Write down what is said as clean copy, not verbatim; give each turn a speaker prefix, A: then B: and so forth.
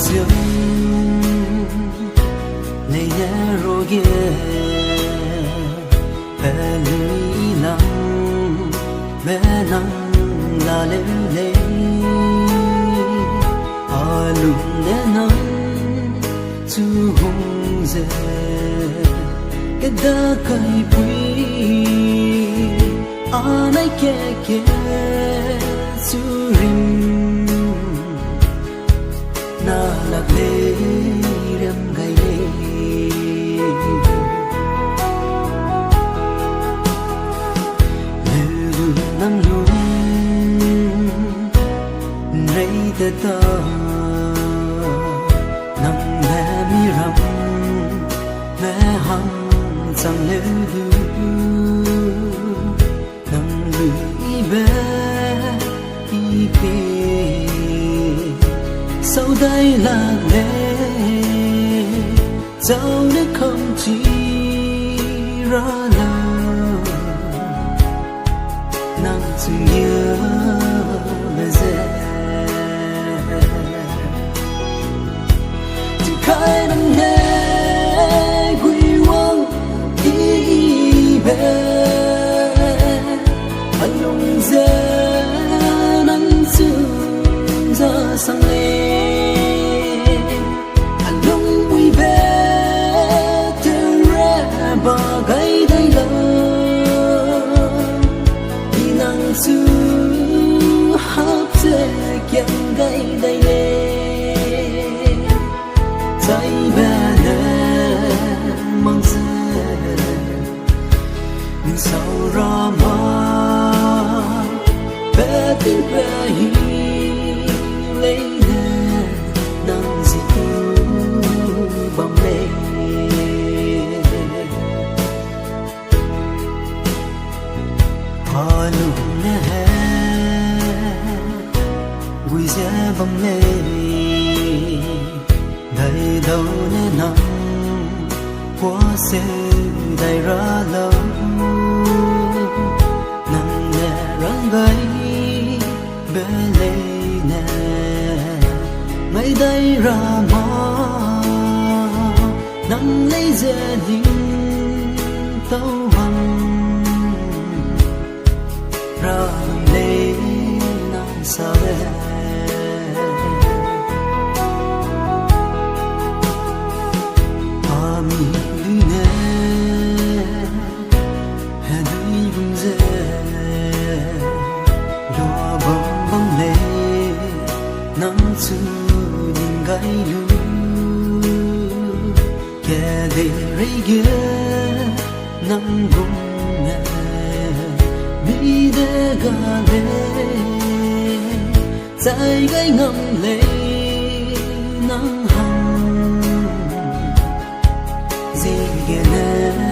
A: dương này nhớ rồi ghê bé lưỡi nắng bé nắng là lên lên à lùng để nắng chú hùng dễ cái đã cây quý à nay kẻ kẻ chú rim na lạc lê đêm ngày lê lưu năm luôn rây tê ta nằm mẹ mi rắm mẹ hằng chẳng lưu nằm lưỡi bé y bê sau đây là lẽ dẫu để không chỉ ra lời nằm từng nhớ về dễ chỉ khai nằm nghe quy quang đi về anh lùng dễ nắng sương ra sang lên anh lùng quy về từ ra bà gây đây là đi nắng sương hấp dễ chẳng gây đây lên tay bé lên mang dễ nhưng sau ra mà bé tin bé hiểu lấy nè nắng dịu bằng lệ hoa lùng nè vui dễ bằng lệ đầy đâu nè nắng quá xe đầy ra lâu nắng nè răng gây bé lệ nè ngày đây ra mà nắng lấy dễ đi tâu hằng ra lệ nắng sao đây nắng chưa nhìn gai lưu kẻ để rây ghé nắng gồng nè mi đê gà lê dài gai ngậm lệ nắng hằng gì ghé nè